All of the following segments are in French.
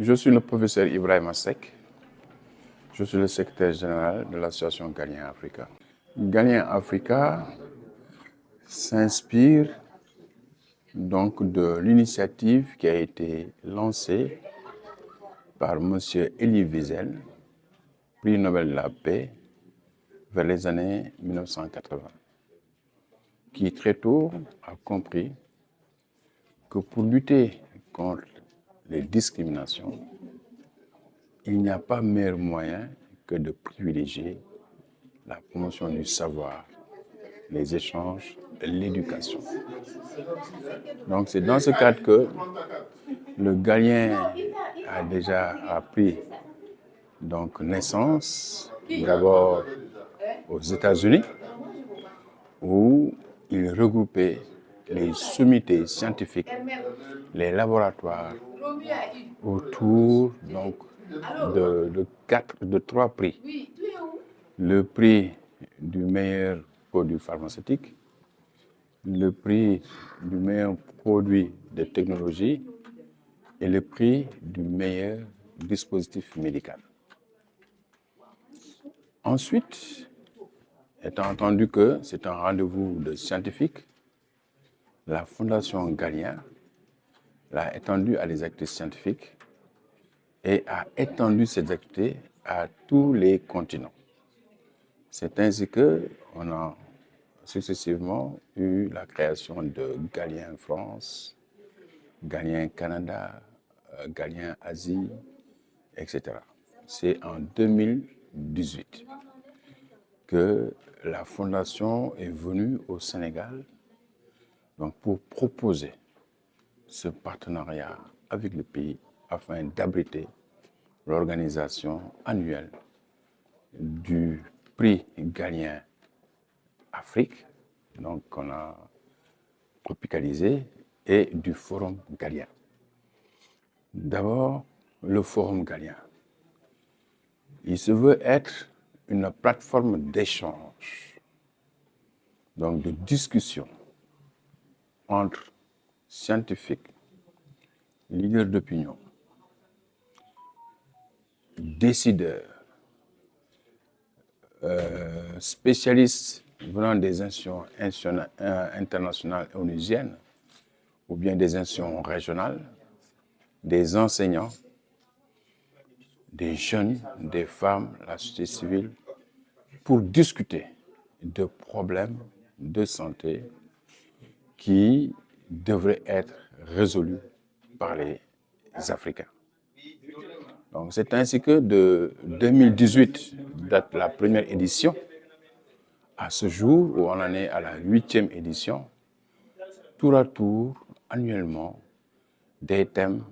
Je suis le professeur Ibrahima Seck. Je suis le secrétaire général de l'association Galien Africa. Galien Africa s'inspire donc de l'initiative qui a été lancée par M. Elie Wiesel, prix Nobel de la paix, vers les années 1980, qui très tôt a compris que pour lutter contre les discriminations, il n'y a pas meilleur moyen que de privilégier la promotion du savoir, les échanges, l'éducation. Donc c'est dans ce cadre que le Galien a déjà pris donc naissance d'abord aux États-Unis, où il regroupait les sommités scientifiques, les laboratoires autour donc de trois prix. Le prix du meilleur produit pharmaceutique, le prix du meilleur produit de technologie et le prix du meilleur dispositif médical. Ensuite, étant entendu que c'est un rendez-vous de scientifiques, la Fondation Galien l'a étendu à des activités scientifiques et a étendu ces activités à tous les continents. C'est ainsi qu'on a successivement eu la création de Galien France, Galien Canada, Galien Asie, etc. C'est en 2018 que la fondation est venue au Sénégal donc pour proposer ce partenariat avec le pays afin d'abriter l'organisation annuelle du prix Galien Afrique, donc qu'on a tropicalisé, et du Forum Galien. D'abord, le Forum Galien. Il se veut être une plateforme d'échange, donc de discussion entre scientifiques, leaders d'opinion, décideurs, spécialistes venant des institutions internationales et onusiennes ou bien des institutions régionales, des enseignants, des jeunes, des femmes, la société civile, pour discuter de problèmes de santé qui devraient être résolus par les Africains. Donc, c'est ainsi que de 2018 date la première édition, à ce jour où on en est à la 8e édition, tour à tour, annuellement, des thèmes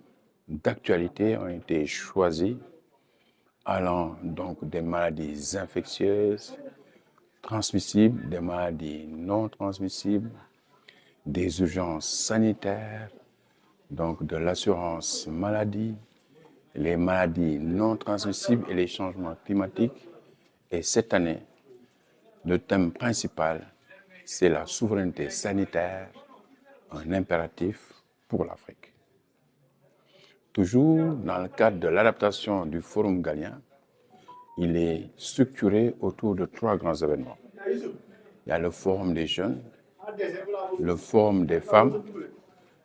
d'actualité ont été choisis, allant donc des maladies infectieuses, transmissibles, des maladies non transmissibles, des urgences sanitaires, donc de l'assurance maladie, les maladies non transmissibles et les changements climatiques. Et cette année, le thème principal, c'est la souveraineté sanitaire, un impératif pour l'Afrique. Toujours dans le cadre de l'adaptation du Forum Galien, il est structuré autour de 3 grands événements. Il y a le Forum des jeunes, le Forum des femmes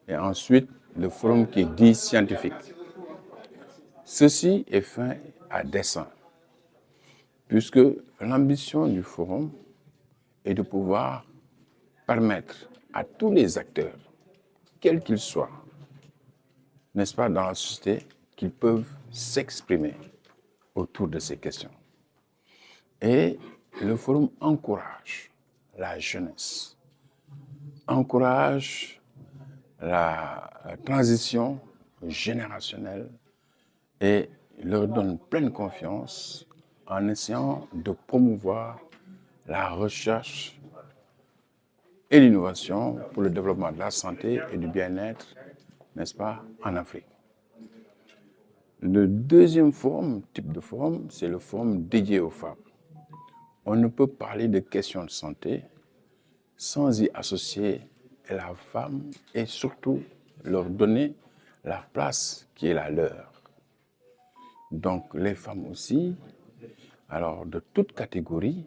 et ensuite le Forum qui est dit scientifique. Ceci est fait à dessein, puisque l'ambition du Forum est de pouvoir permettre à tous les acteurs, quels qu'ils soient, n'est-ce pas, dans la société, qu'ils peuvent s'exprimer autour de ces questions. Et le Forum encourage la jeunesse, encourage la transition générationnelle et leur donne pleine confiance en essayant de promouvoir la recherche et l'innovation pour le développement de la santé et du bien-être, n'est-ce pas, en Afrique. Le deuxième forum, type de forum, c'est le forum dédié aux femmes. On ne peut parler de questions de santé sans y associer la femme et surtout leur donner la place qui est la leur. donc les femmes aussi, alors de toutes catégories,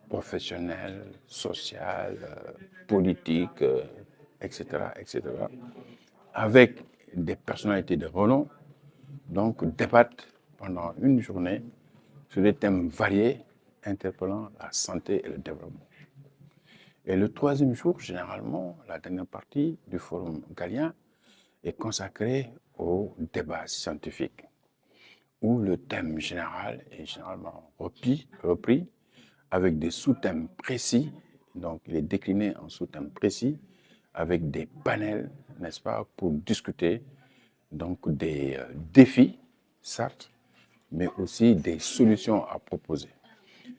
professionnelles, sociales, politiques, etc., etc., avec des personnalités de renom, donc débattent pendant une journée sur des thèmes variés interpellant la santé et le développement. Et le troisième jour, généralement, la dernière partie du Forum Galien est consacrée au débat scientifique, où le thème général est généralement repris avec des sous-thèmes précis. Donc, il est décliné en sous-thèmes précis avec des panels, n'est-ce pas, pour discuter donc des défis, certes, mais aussi des solutions à proposer.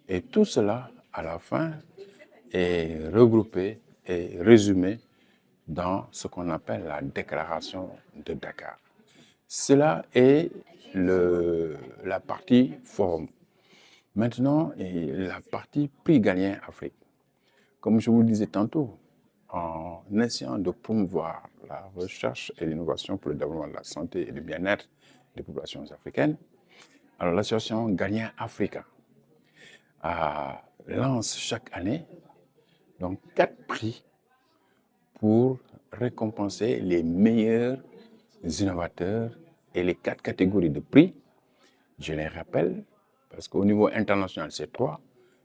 Et tout cela, à la fin, est regroupé et résumé dans ce qu'on appelle la déclaration de Dakar. Cela est la partie forum. Maintenant, la partie prix Galien Afrique. Comme je vous le disais tantôt, en essayant de promouvoir la recherche et l'innovation pour le développement de la santé et du bien-être des populations africaines, alors l'association Galien Africa lance chaque année donc 4 prix pour récompenser les meilleurs innovateurs et les 4 catégories de prix. Je les rappelle, parce qu'au niveau international, c'est 3,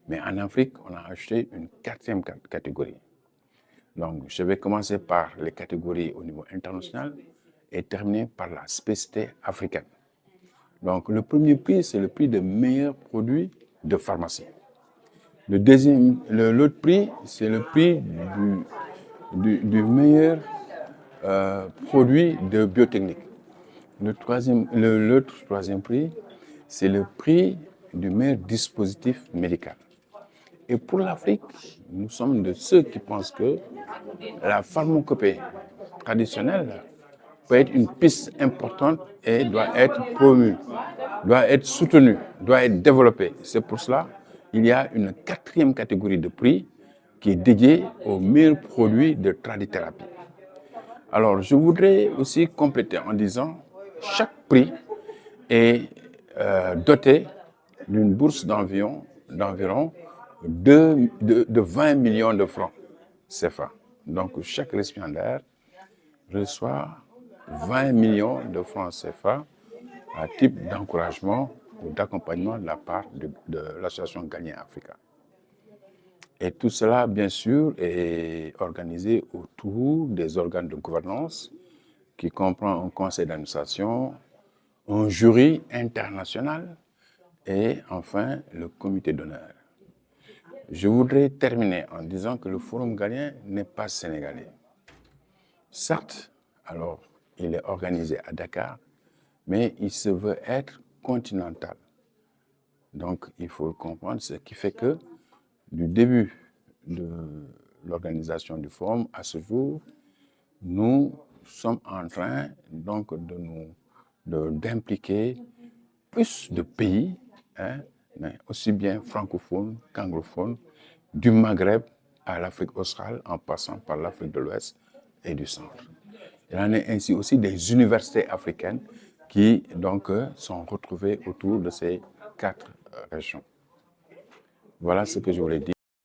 mais en Afrique, on a ajouté une 4e catégorie. Donc, je vais commencer par les catégories au niveau international et terminer par la spécificité africaine. Donc, le premier prix, c'est le prix de meilleur produit de pharmacie. L'autre prix, c'est le prix du meilleur produit de biotechnique. L'autre troisième prix, c'est le prix du meilleur dispositif médical. Et pour l'Afrique, nous sommes de ceux qui pensent que la pharmacopée traditionnelle peut être une piste importante et doit être promue, doit être soutenue, doit être développée. C'est pour cela qu'il y a une 4e catégorie de prix qui est dédiée aux meilleurs produits de tradithérapie. Alors, je voudrais aussi compléter en disant que chaque prix est doté d'une bourse d'environ 20 millions de francs CFA. Donc, chaque récipiendaire reçoit 20 millions de francs CFA à titre d'encouragement ou d'accompagnement de la part de l'association Galien Africa. Et tout cela, bien sûr, est organisé autour des organes de gouvernance qui comprend un conseil d'administration, un jury international et enfin le comité d'honneur. Je voudrais terminer en disant que le Forum Galien n'est pas sénégalais. Certes, alors, il est organisé à Dakar, mais il se veut être continental. Donc, il faut le comprendre, ce qui fait que du début de l'organisation du forum à ce jour, nous sommes en train donc d'impliquer plus de pays, mais aussi bien francophones qu'anglophones, du Maghreb à l'Afrique australe, en passant par l'Afrique de l'Ouest et du Centre. Il en est ainsi aussi des universités africaines qui donc sont retrouvées autour de ces 4 régions. Voilà ce que je voulais dire.